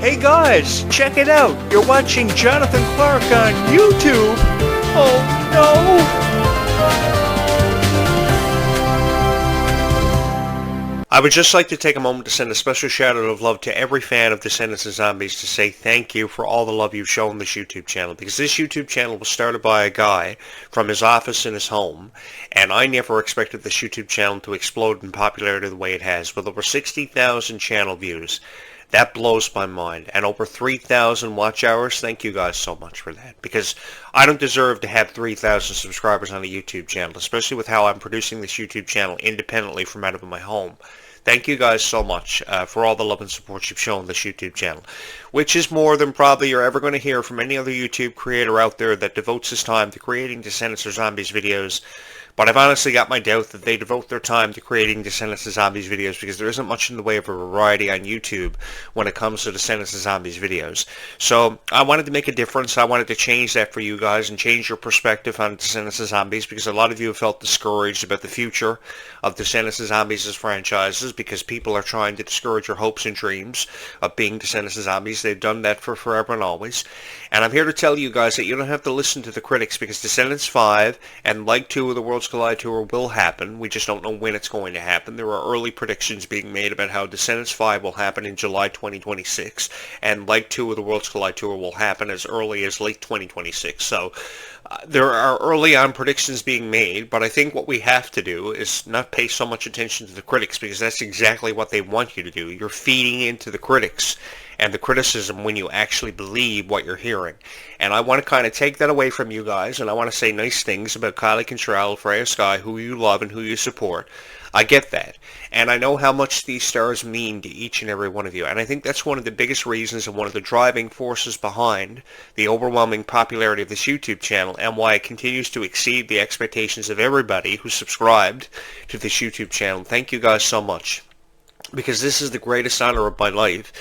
Hey guys, check it out. You're watching Jonathan Clarke on YouTube. Oh no! I would just like to take a moment to send a special shout out of love to every fan of Descendants and Zombies to say thank you for all the love you've shown this YouTube channel, because this YouTube channel was started by a guy from his office in his home, and I never expected this YouTube channel to explode in popularity the way it has, with over 60,000 channel views. That blows my mind. And over 3,000 watch hours. Thank you guys so much for that. Because I don't deserve to have 3,000 subscribers on a YouTube channel, especially with how I'm producing this YouTube channel independently from out of my home. Thank you guys so much for all the love and support you've shown this YouTube channel, which is more than probably you're ever going to hear from any other YouTube creator out there that devotes his time to creating Descendants or Zombies videos. But I've honestly got my doubt that they devote their time to creating Descendants and Zombies videos, because there isn't much in the way of a variety on YouTube when it comes to Descendants and Zombies videos. So I wanted to make a difference. I wanted to change that for you guys and change your perspective on Descendants and Zombies, because a lot of you have felt discouraged about the future of Descendants and Zombies as franchises, because people are trying to discourage your hopes and dreams of being Descendants and Zombies. They've done that for forever and always. And I'm here to tell you guys that you don't have to listen to the critics, because Descendants 5 and Leg 2 of the World's Collide Tour will happen. We just don't know when it's going to happen. There are early predictions being made about how Descendants 5 will happen in July 2026, and Leg 2 of the World's Collide Tour will happen as early as late 2026. So there are early on predictions being made, but I think what we have to do is not pay so much attention to the critics, because that's exactly what they want you to do. You're feeding into the critics and the criticism when you actually believe what you're hearing. And I want to kind of take that away from you guys, and I want to say nice things about Kylie Contrell, Freya Sky, who you love and who you support. I get that. And I know how much these stars mean to each and every one of you. And I think that's one of the biggest reasons and one of the driving forces behind the overwhelming popularity of this YouTube channel, and why it continues to exceed the expectations of everybody who subscribed to this YouTube channel. Thank you guys so much, because this is the greatest honor of my life,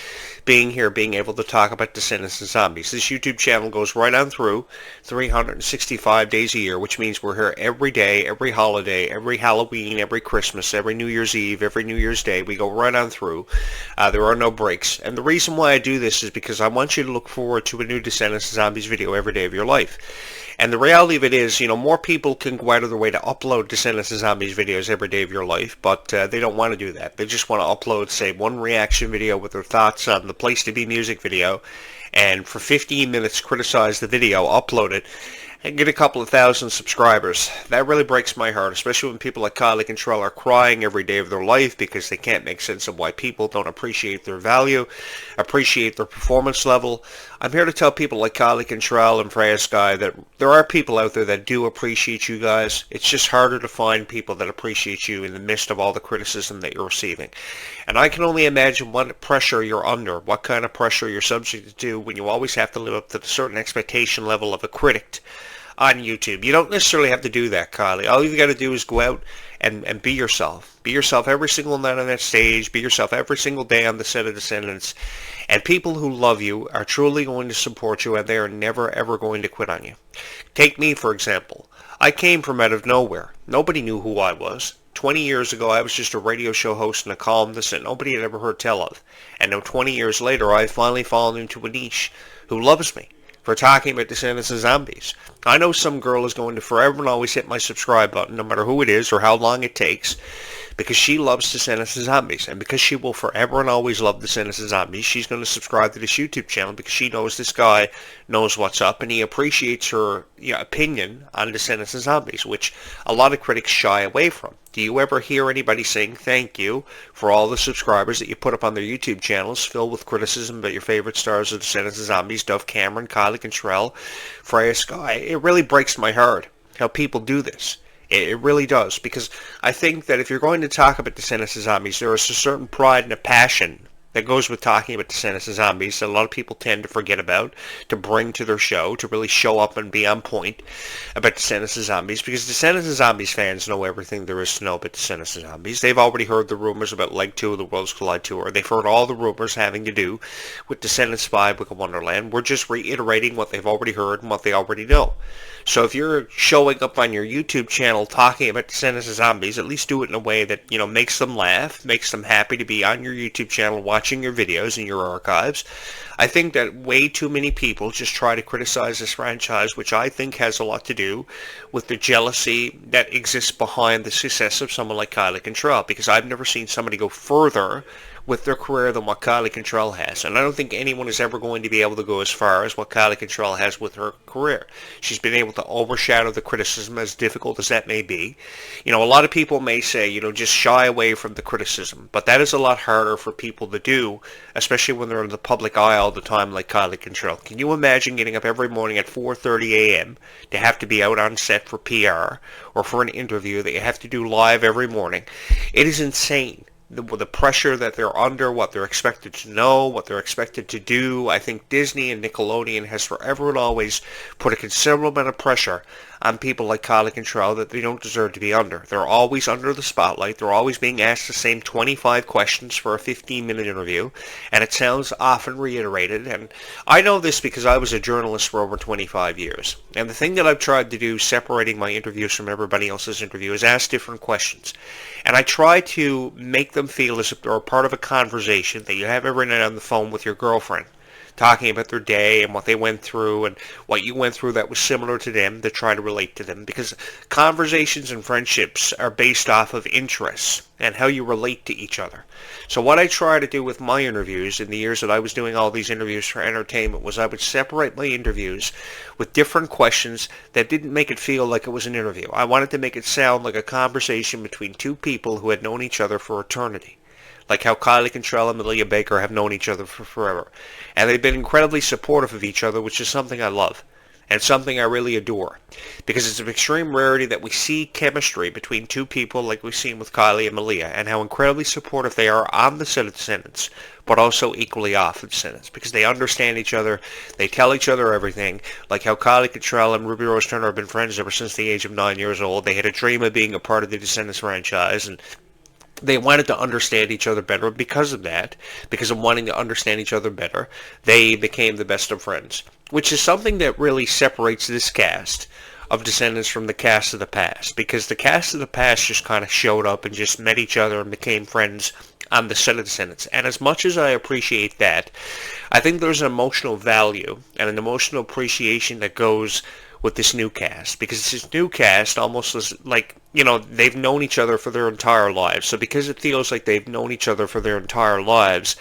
being here, being able to talk about Descendants and Zombies. This YouTube channel goes right on through 365 days a year, which means we're here every day, every holiday, every Halloween, every Christmas, every New Year's Eve, every New Year's Day. We go right on through. There are no breaks. And the reason why I do this is because I want you to look forward to a new Descendants and Zombies video every day of your life. And the reality of it is, you know, more people can go out of their way to upload Descendants and Zombies videos every day of your life, but they don't want to do that. They just want to upload, say, one reaction video with their thoughts on the Place to Be music video, and for 15 minutes criticize the video, upload it, and get a couple of thousand subscribers. That really breaks my heart, especially when people like Kylie Contrell are crying every day of their life because they can't make sense of why people don't appreciate their value, appreciate their performance level. I'm here to tell people like Kylie Contrell and Freya Sky that there are people out there that do appreciate you guys. It's just harder to find people that appreciate you in the midst of all the criticism that you're receiving. And I can only imagine what pressure you're under, what kind of pressure you're subject to when you always have to live up to a certain expectation level of a critic on YouTube. You don't necessarily have to do that, Kylie. All you've got to do is go out and be yourself. Be yourself every single night on that stage. Be yourself every single day on the set of Descendants. And people who love you are truly going to support you, and they are never, ever going to quit on you. Take me, for example. I came from out of nowhere. Nobody knew who I was. 20 years ago, I was just a radio show host and a columnist that nobody had ever heard tell of. And now 20 years later, I've finally fallen into a niche who loves me for talking about Descendants and Zombies. I know some girl is going to forever and always hit my subscribe button, no matter who it is or how long it takes, because she loves Descendants and Zombies. And because she will forever and always love Descendants and Zombies, she's going to subscribe to this YouTube channel because she knows this guy knows what's up, and he appreciates her opinion on Descendants and Zombies, which a lot of critics shy away from. Do you ever hear anybody saying thank you for all the subscribers that you put up on their YouTube channels filled with criticism about your favorite stars of Descendants and Zombies, Dove Cameron, Kylie Contrell, Freya Sky? It really breaks my heart how people do this. It really does, because I think that if you're going to talk about Descendants and Zombies, there is a certain pride and a passion that goes with talking about Descendants and Zombies that a lot of people tend to forget about, to bring to their show, to really show up and be on point about Descendants and Zombies, because Descendants and Zombies fans know everything there is to know about Descendants and Zombies. They've already heard the rumors about Leg 2 of the World's Collide Tour. They've heard all the rumors having to do with Descendants 5, Wicked Wonderland. We're just reiterating what they've already heard and what they already know. So if you're showing up on your YouTube channel talking about Descendants and Zombies, at least do it in a way that, makes them laugh, makes them happy to be on your YouTube channel watching watching your videos and your archives. I think that way too many people just try to criticize this franchise, which I think has a lot to do with the jealousy that exists behind the success of someone like Kylie Cantrell, because I've never seen somebody go further with their career than what Kylie Cantrell has. And I don't think anyone is ever going to be able to go as far as what Kylie Cantrell has with her career. She's been able to overshadow the criticism, as difficult as that may be. You know, a lot of people may say, you know, just shy away from the criticism. But that is a lot harder for people to do, especially when they're in the public eye all the time like Kylie Cantrell. Can you imagine getting up every morning at 4:30 a.m. to have to be out on set for PR or for an interview that you have to do live every morning? It is insane. The pressure that they're under, what they're expected to know, what they're expected to do. I think Disney and Nickelodeon has forever and always put a considerable amount of pressure on people like Kylie Cantrell that they don't deserve to be under. They're always under the spotlight. They're always being asked the same 25 questions for a 15-minute interview, and it sounds often reiterated. And I know this because I was a journalist for over 25 years. And the thing that I've tried to do, separating my interviews from everybody else's interview, is ask different questions. And I try to make them feel as if they're a part of a conversation that you have every night on the phone with your girlfriend, talking about their day and what they went through and what you went through that was similar to them, to try to relate to them. Because conversations and friendships are based off of interests and how you relate to each other. So what I try to do with my interviews in the years that I was doing all these interviews for entertainment was I would separate my interviews with different questions that didn't make it feel like it was an interview. I wanted to make it sound like a conversation between two people who had known each other for eternity. Like how Kylie Cantrell and Malia Baker have known each other for forever. And they've been incredibly supportive of each other, which is something I love. And something I really adore. Because it's an extreme rarity that we see chemistry between two people like we've seen with Kylie and Malia, and how incredibly supportive they are on the set of Descendants, but also equally off the Descendants. Because they understand each other, they tell each other everything, like how Kylie Cantrell and Ruby Rose Turner have been friends ever since the age of 9 years old. They had a dream of being a part of the Descendants franchise, and they wanted to understand each other better. Because of that, because of wanting to understand each other better, they became the best of friends. Which is something that really separates this cast of Descendants from the cast of the past. Because the cast of the past just kind of showed up and just met each other and became friends on the set of Descendants. And as much as I appreciate that, I think there's an emotional value and an emotional appreciation that goes with this new cast, because this new cast almost is like, you know, they've known each other for their entire lives. So because it feels like they've known each other for their entire lives,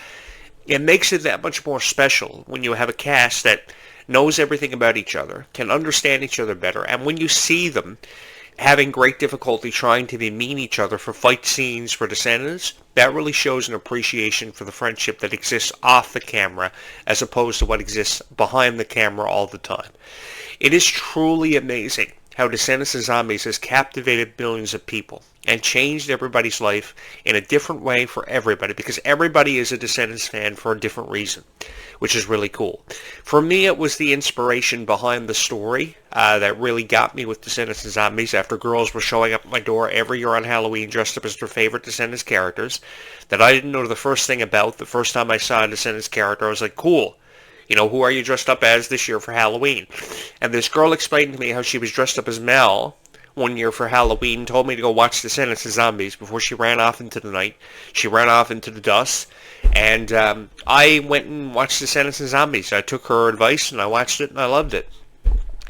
it makes it that much more special when you have a cast that knows everything about each other, can understand each other better, and when you see them having great difficulty trying to be mean each other for fight scenes for Descendants, that really shows an appreciation for the friendship that exists off the camera as opposed to what exists behind the camera all the time. It is truly amazing how Descendants and Zombies has captivated millions of people and changed everybody's life in a different way for everybody, because everybody is a Descendants fan for a different reason, which is really cool. For me, it was the inspiration behind the story that really got me with Descendants and Zombies, after girls were showing up at my door every year on Halloween dressed up as their favorite Descendants characters that I didn't know the first thing about. The first time I saw a Descendants character, I was like, cool. You know, who are you dressed up as this year for Halloween? And this girl explained to me how she was dressed up as Mel one year for Halloween, told me to go watch Descendants and Zombies before she ran off into the night. She ran off into the dust. And I went and watched Descendants and Zombies. I took her advice and I watched it and I loved it.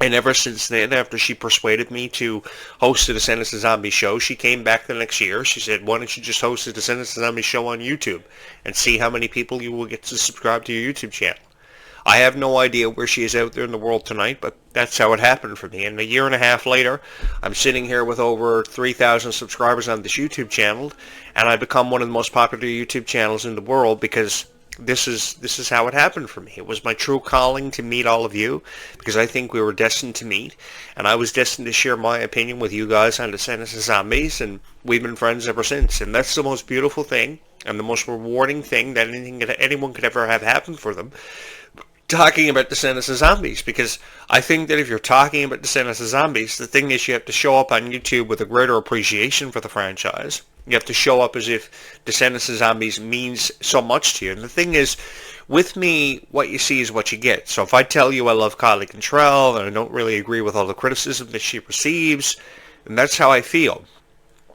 And ever since then, after she persuaded me to host the Descendants and Zombies show, she came back the next year. She said, why don't you just host the Descendants and Zombies show on YouTube and see how many people you will get to subscribe to your YouTube channel. I have no idea where she is out there in the world tonight, but that's how it happened for me. And a year and a half later, I'm sitting here with over 3,000 subscribers on this YouTube channel, and I've become one of the most popular YouTube channels in the world because this is how it happened for me. It was my true calling to meet all of you, because I think we were destined to meet, and I was destined to share my opinion with you guys on Descendants and Zombies, and we've been friends ever since. And that's the most beautiful thing and the most rewarding thing that anyone could ever have happen for them, talking about Descendants and Zombies. Because I think that if you're talking about Descendants and Zombies, the thing is you have to show up on YouTube with a greater appreciation for the franchise. You have to show up as if Descendants and Zombies means so much to you. And the thing is, with me, what you see is what you get. So if I tell you I love Kylie Cantrell and I don't really agree with all the criticism that she receives, and that's how I feel.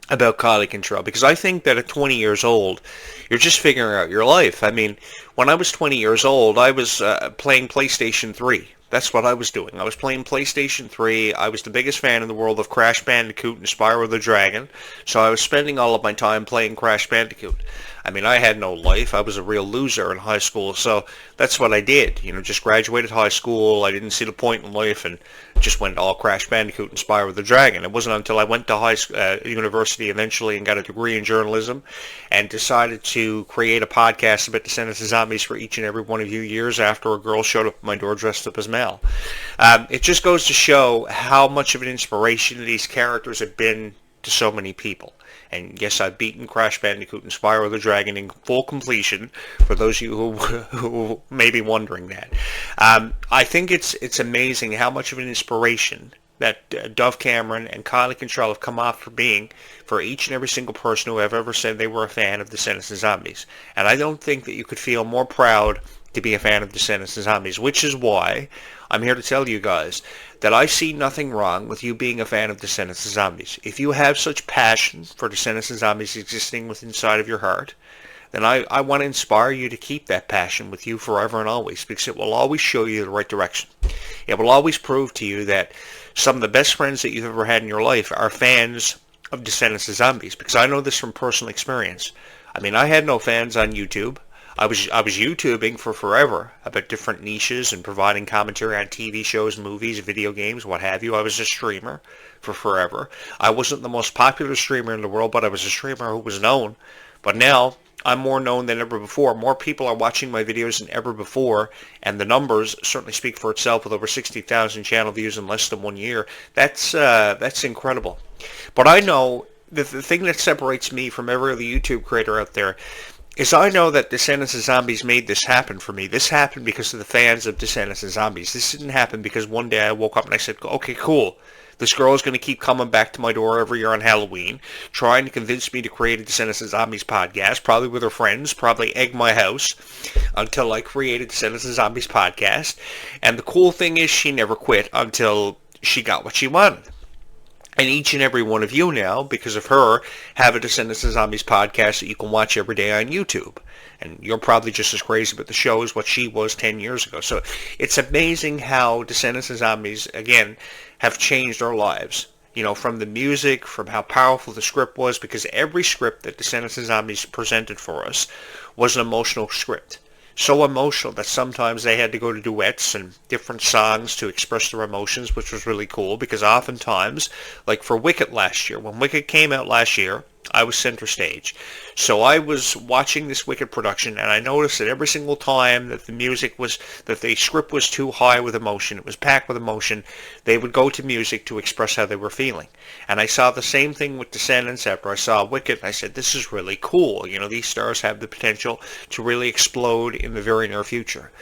about quality control, because I think that at 20 years old, you're just figuring out your life. I mean, when I was 20 years old, I was playing PlayStation 3. That's what I was doing. I was playing PlayStation 3. I was the biggest fan in the world of Crash Bandicoot and Spyro the Dragon, so I was spending all of my time playing Crash Bandicoot. I mean, I had no life. I was a real loser in high school, so that's what I did. You know, just graduated high school. I didn't see the point in life and just went all Crash Bandicoot and Spyro the Dragon. It wasn't until I went to university eventually and got a degree in journalism and decided to create a podcast about Descendants of Zombies for each and every one of you years after a girl showed up at my door dressed up as Mel. It just goes to show how much of an inspiration these characters have been to so many people. And yes, I've beaten Crash Bandicoot and Spyro the Dragon in full completion, for those of you who may be wondering that. I think it's amazing how much of an inspiration that Dove Cameron and Kylie Control have come off for being for each and every single person who have ever said they were a fan of Descendants of Zombies. And I don't think that you could feel more proud to be a fan of Descendants of Zombies, which is why I'm here to tell you guys that I see nothing wrong with you being a fan of Descendants of Zombies. If you have such passion for Descendants of Zombies existing within inside of your heart, then I want to inspire you to keep that passion with you forever and always, because it will always show you the right direction. It will always prove to you that some of the best friends that you've ever had in your life are fans of Descendants of Zombies, because I know this from personal experience. I mean, I had no fans on YouTube. I was YouTubing for forever about different niches and providing commentary on TV shows, movies, video games, what have you. I was a streamer for forever. I wasn't the most popular streamer in the world, but I was a streamer who was known. But now I'm more known than ever before. More people are watching my videos than ever before, and the numbers certainly speak for itself with over 60,000 channel views in less than 1 year. That's incredible. But I know that the thing that separates me from every other YouTube creator out there is I know that Descendants of Zombies made this happen for me. This happened because of the fans of Descendants of Zombies. This didn't happen because one day I woke up and I said, okay, cool. This girl is going to keep coming back to my door every year on Halloween, trying to convince me to create a Descendants of Zombies podcast, probably with her friends, probably egg my house, until I created Descendants of Zombies podcast. And the cool thing is she never quit until she got what she wanted. And each and every one of you now, because of her, have a Descendants of Zombies podcast that you can watch every day on YouTube. And you're probably just as crazy about the show as what she was 10 years ago. So it's amazing how Descendants of Zombies, again, have changed our lives. You know, from the music, from how powerful the script was, because every script that Descendants of Zombies presented for us was an emotional script. So emotional that sometimes they had to go to duets and different songs to express their emotions, which was really cool, because oftentimes, like for Wicked last year, when Wicked came out last year, I was center stage. So I was watching this Wicked production, and I noticed that every single time that the script was too high with emotion, it was packed with emotion, they would go to music to express how they were feeling. And I saw the same thing with Descendants after I saw Wicked, and I said, this is really cool. You know, these stars have the potential to really explode in the very near future.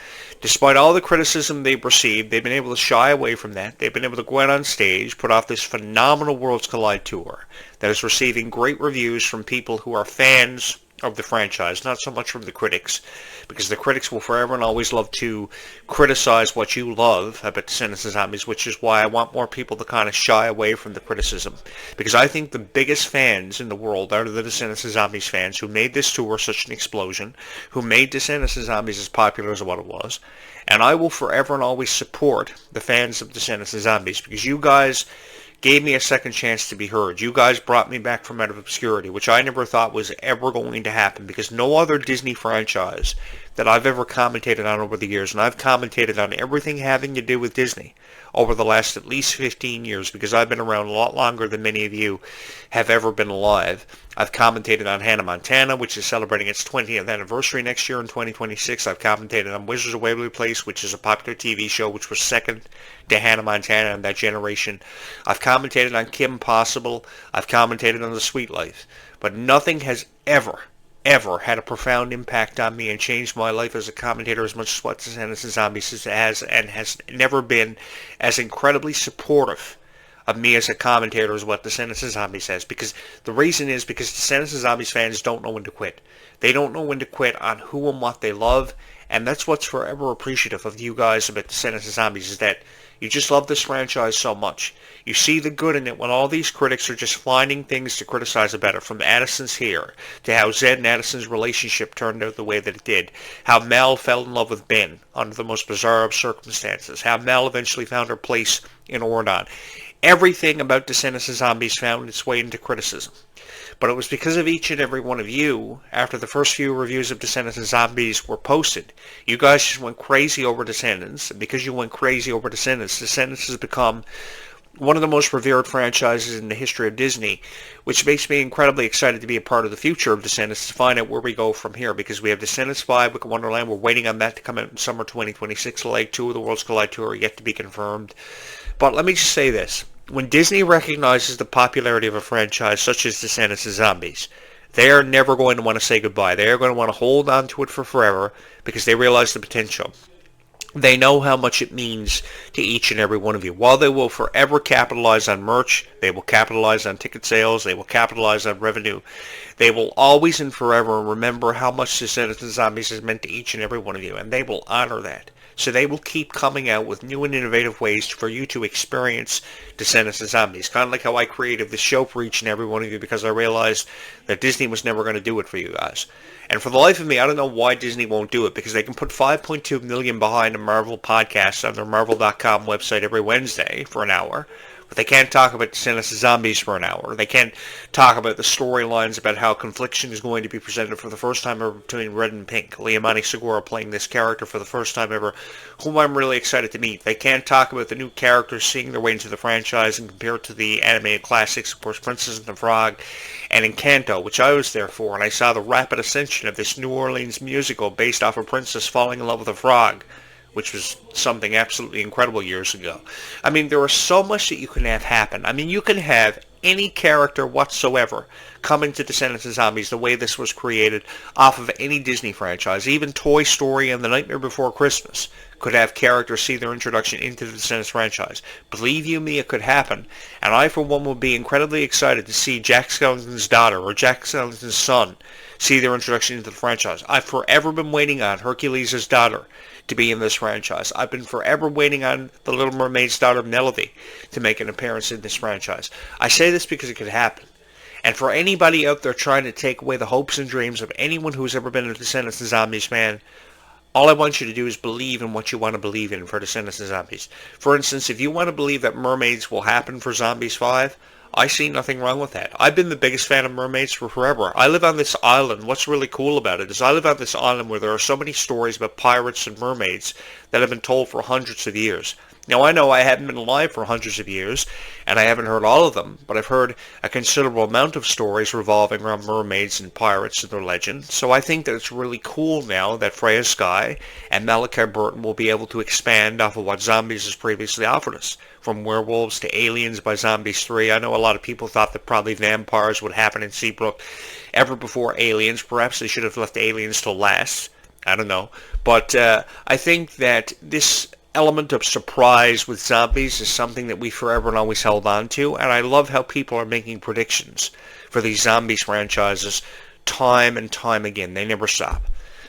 Despite all the criticism they've received, they've been able to shy away from that. They've been able to go out on stage, put off this phenomenal Worlds Collide tour that is receiving great reviews from people who are fans of the franchise, not so much from the critics, because the critics will forever and always love to criticize what you love about Descendants of Zombies, which is why I want more people to kind of shy away from the criticism, because I think the biggest fans in the world are the Descendants of Zombies fans who made this tour such an explosion, who made Descendants of Zombies as popular as what it was, and I will forever and always support the fans of Descendants of Zombies, because you guys gave me a second chance to be heard. You guys brought me back from out of obscurity, which I never thought was ever going to happen, because no other Disney franchise that I've ever commentated on over the years, and I've commentated on everything having to do with Disney over the last at least 15 years, because I've been around a lot longer than many of you have ever been alive. I've commentated on Hannah Montana, which is celebrating its 20th anniversary next year in 2026. I've commentated on Wizards of Waverly Place, which is a popular TV show which was second to Hannah Montana in that generation. I've commentated on Kim Possible. I've commentated on The Sweet Life. But nothing has ever had a profound impact on me and changed my life as a commentator as much as what Descendants of Zombies has, and has never been as incredibly supportive of me as a commentator is what Descendants and Zombies says. Because the reason is because Descendants and Zombies fans don't know when to quit. They don't know when to quit on who and what they love. And that's what's forever appreciative of you guys about Descendants and Zombies, is that you just love this franchise so much. You see the good in it when all these critics are just finding things to criticize about it, from Addison's hair, to how Zed and Addison's relationship turned out the way that it did, how Mel fell in love with Ben under the most bizarre of circumstances, how Mel eventually found her place in Ordon. Everything about Descendants and Zombies found its way into criticism. But it was because of each and every one of you, after the first few reviews of Descendants and Zombies were posted, you guys just went crazy over Descendants. And because you went crazy over Descendants, Descendants has become one of the most revered franchises in the history of Disney, which makes me incredibly excited to be a part of the future of Descendants, to find out where we go from here, because we have Descendants 5, Wicked Wonderland. We're waiting on that to come out in summer 2026. Leg 2 of the Worlds Collide Tour are yet to be confirmed. But let me just say this. When Disney recognizes the popularity of a franchise such as Descendants and Zombies, they are never going to want to say goodbye. They are going to want to hold on to it for forever because they realize the potential. They know how much it means to each and every one of you. While they will forever capitalize on merch, they will capitalize on ticket sales, they will capitalize on revenue, they will always and forever remember how much Descendants and Zombies has meant to each and every one of you, and they will honor that. So they will keep coming out with new and innovative ways for you to experience Descendants and Zombies. Kind of like how I created this show for each and every one of you, because I realized that Disney was never going to do it for you guys. And for the life of me, I don't know why Disney won't do it, because they can put $5.2 million behind a Marvel podcast on their Marvel.com website every Wednesday for an hour. But they can't talk about Descendants and Zombies for an hour. They can't talk about the storylines about how Confliction is going to be presented for the first time ever between Red and Pink. Liamani Segura playing this character for the first time ever, whom I'm really excited to meet. They can't talk about the new characters seeing their way into the franchise and compare it to the animated classics, of course, Princess and the Frog and Encanto, which I was there for, and I saw the rapid ascension of this New Orleans musical based off a princess falling in love with a frog, which was something absolutely incredible years ago. I mean, there is so much that you can have happen. I mean, you can have any character whatsoever coming to Descendants and Zombies the way this was created off of any Disney franchise. Even Toy Story and The Nightmare Before Christmas could have characters see their introduction into the Descendants franchise. Believe you me, it could happen. And I, for one, will be incredibly excited to see Jack Skellington's daughter or Jack Skellington's son see their introduction into the franchise. I've forever been waiting on Hercules' daughter to be in this franchise. I've been forever waiting on the Little Mermaid's daughter, Melody, to make an appearance in this franchise. I say this because it could happen. And for anybody out there trying to take away the hopes and dreams of anyone who's ever been a Descendants and Zombies fan, all I want you to do is believe in what you want to believe in for Descendants and Zombies. For instance, if you want to believe that mermaids will happen for Zombies 5, I see nothing wrong with that. I've been the biggest fan of mermaids for forever. I live on this island. What's really cool about it is I live on this island where there are so many stories about pirates and mermaids that have been told for hundreds of years. Now, I know I haven't been alive for hundreds of years, and I haven't heard all of them, but I've heard a considerable amount of stories revolving around mermaids and pirates and their legend. So I think that it's really cool now that Freya Sky and Malachi Burton will be able to expand off of what Zombies has previously offered us. From werewolves to aliens by Zombies 3. I know a lot of people thought that probably vampires would happen in Seabrook ever before aliens. Perhaps they should have left aliens till last. I don't know. But I think that this element of surprise with Zombies is something that we forever and always held on to, and I love how people are making predictions for these Zombies franchises time and time again. They never stop.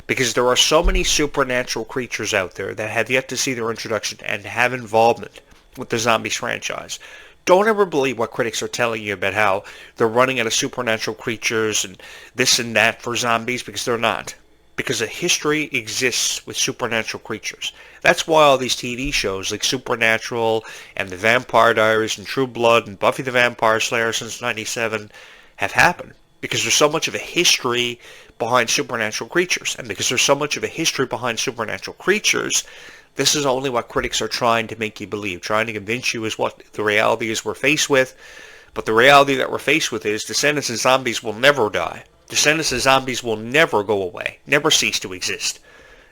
Because there are so many supernatural creatures out there that have yet to see their introduction and have involvement with the Zombies franchise. Don't ever believe what critics are telling you about how they're running out of supernatural creatures and this and that for Zombies, because they're not. Because a history exists with supernatural creatures. That's why all these TV shows like Supernatural and The Vampire Diaries and True Blood and Buffy the Vampire Slayer since '97 have happened. Because there's so much of a history behind supernatural creatures. And because there's so much of a history behind supernatural creatures, this is only what critics are trying to make you believe, trying to convince you is what the reality is we're faced with. But the reality that we're faced with is Descendants and Zombies will never die. Descendants and Zombies will never go away, never cease to exist.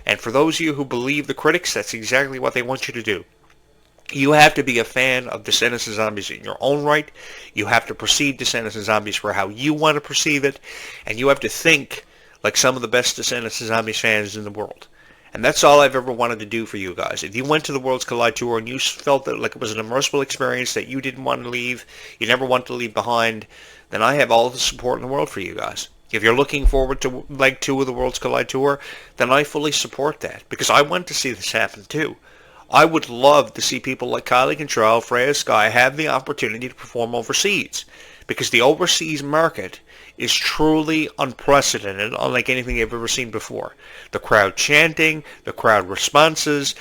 And for those of you who believe the critics, that's exactly what they want you to do. You have to be a fan of Descendants and Zombies in your own right. You have to perceive Descendants and Zombies for how you want to perceive it. And you have to think like some of the best Descendants and Zombies fans in the world. And that's all I've ever wanted to do for you guys. If you went to the Worlds Collide Tour and you felt that like it was an immersive experience that you didn't want to leave, you never want to leave behind, then I have all the support in the world for you guys. If you're looking forward to leg 2 of the Worlds Collide Tour, then I fully support that, because I want to see this happen too. I would love to see people like Kylie Control, Freya Sky have the opportunity to perform overseas, because the overseas market is truly unprecedented, unlike anything you've ever seen before. The crowd chanting, the crowd responses,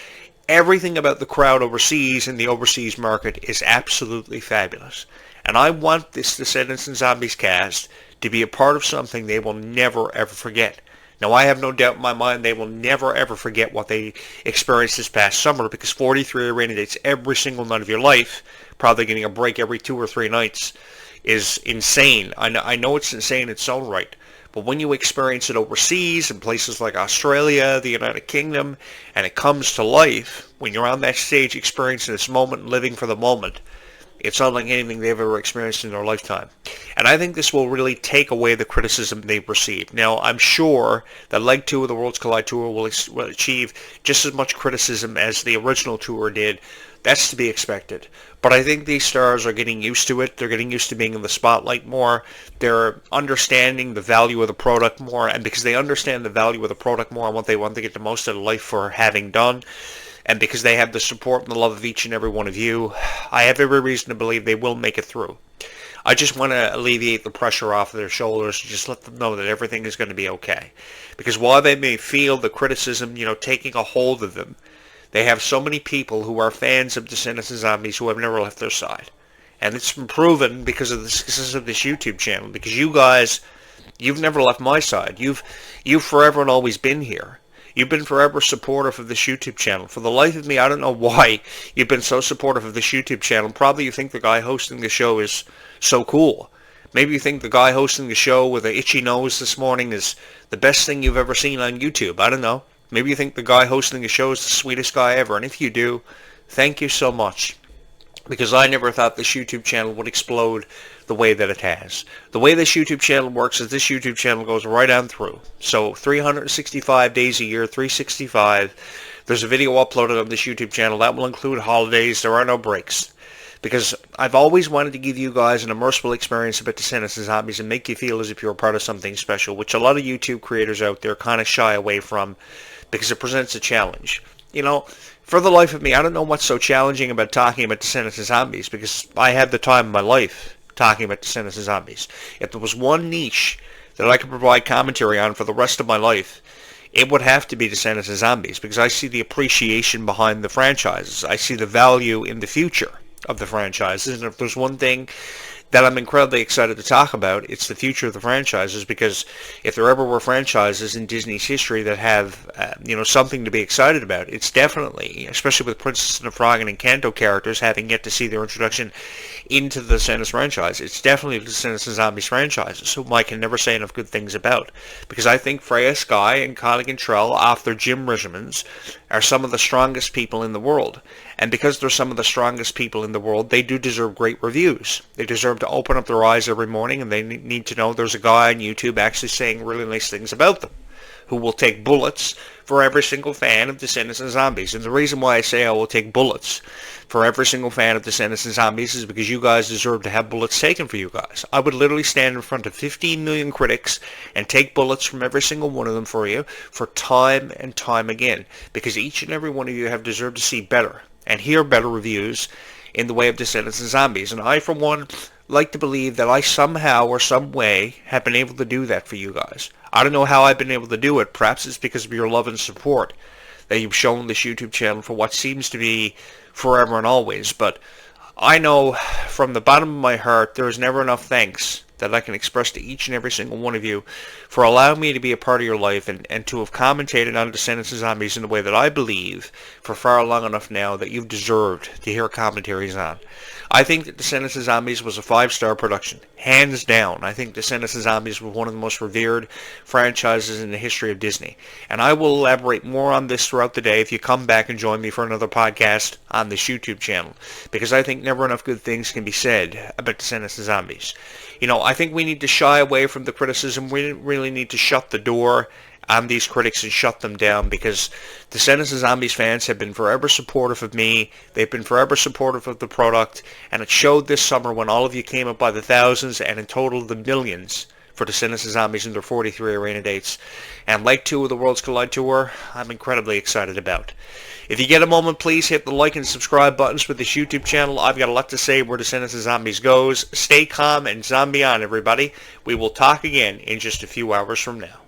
everything about the crowd overseas and the overseas market is absolutely fabulous. And I want this Descendants and Zombies cast to be a part of something they will never ever forget. Now, I have no doubt in my mind they will never ever forget what they experienced this past summer, because 43 arena dates every single night of your life, probably getting a break every 2 or 3 nights, is insane. I know it's insane in its own right, but when you experience it overseas in places like Australia, the United Kingdom, and it comes to life, when you're on that stage experiencing this moment, living for the moment, it's unlike anything they've ever experienced in their lifetime. And I think this will really take away the criticism they've received. Now, I'm sure that Leg 2 of the Worlds Collide Tour will achieve just as much criticism as the original tour did. That's to be expected. But I think these stars are getting used to it. They're getting used to being in the spotlight more. They're understanding the value of the product more. And because they understand the value of the product more and what they want to get the most out of life for having done, and because they have the support and the love of each and every one of you, I have every reason to believe they will make it through. I just want to alleviate the pressure off of their shoulders, just let them know that everything is going to be okay. Because while they may feel the criticism, taking a hold of them, they have so many people who are fans of Descendants and Zombies who have never left their side. And it's been proven because of the success of this YouTube channel, because you guys, you've never left my side. You've forever and always been here. You've been forever supportive of this YouTube channel. For the life of me, I don't know why you've been so supportive of this YouTube channel. Probably you think the guy hosting the show is so cool. Maybe you think the guy hosting the show with an itchy nose this morning is the best thing you've ever seen on YouTube. I don't know. Maybe you think the guy hosting the show is the sweetest guy ever. And if you do, thank you so much. Because I never thought this YouTube channel would explode the way that it has. The way this YouTube channel works is this YouTube channel goes right on through. So 365 days a year, 365. There's a video uploaded on this YouTube channel. That will include holidays. There are no breaks. Because I've always wanted to give you guys an immersive experience about Descendants and Zombies and make you feel as if you're a part of something special, which a lot of YouTube creators out there kind of shy away from because it presents a challenge. For the life of me, I don't know what's so challenging about talking about Descendants and Zombies, because I have the time of my life talking about Descendants and Zombies. If there was one niche that I could provide commentary on for the rest of my life, it would have to be Descendants and Zombies, because I see the appreciation behind the franchises. I see the value in the future of the franchises, and if there's one thing that I'm incredibly excited to talk about, it's the future of the franchises, because if there ever were franchises in Disney's history that have, something to be excited about, it's definitely, especially with Princess and the Frog and Encanto characters having yet to see their introduction into the Descendants franchise, it's definitely the Descendants and Zombies franchises, whom I can never say enough good things about, because I think Freya Sky and Kylie Control, off their gym regimens, are some of the strongest people in the world. And because they're some of the strongest people in the world, they do deserve great reviews. They deserve to open up their eyes every morning, and they need to know there's a guy on YouTube actually saying really nice things about them, who will take bullets for every single fan of Descendants and Zombies. And the reason why I say I will take bullets for every single fan of Descendants and Zombies is because you guys deserve to have bullets taken for you guys. I would literally stand in front of 15 million critics and take bullets from every single one of them for you for time and time again, because each and every one of you have deserved to see better and hear better reviews in the way of Descendants and Zombies. And I, for one, like to believe that I somehow or some way have been able to do that for you guys. I don't know how I've been able to do it. Perhaps it's because of your love and support that you've shown this YouTube channel for what seems to be forever and always. But I know from the bottom of my heart there is never enough thanks that I can express to each and every single one of you for allowing me to be a part of your life and to have commentated on Descendants and Zombies in the way that I believe for far long enough now that you've deserved to hear commentaries on. I think that Descendants and Zombies was a 5-star production, hands down. I think Descendants and Zombies was one of the most revered franchises in the history of Disney. And I will elaborate more on this throughout the day if you come back and join me for another podcast on this YouTube channel, because I think never enough good things can be said about Descendants and Zombies. I think we need to shy away from the criticism. We really need to shut the door I'm these critics and shut them down, because Descendants and Zombies fans have been forever supportive of me. They've been forever supportive of the product, and it showed this summer when all of you came up by the thousands and in total the millions for Descendants and Zombies in their 43 arena dates. And Leg 2 of the Worlds Collide Tour, I'm incredibly excited about. If you get a moment, please hit the like and subscribe buttons for this YouTube channel. I've got a lot to say where Descendants and Zombies goes. Stay calm and zombie on, everybody. We will talk again in just a few hours from now.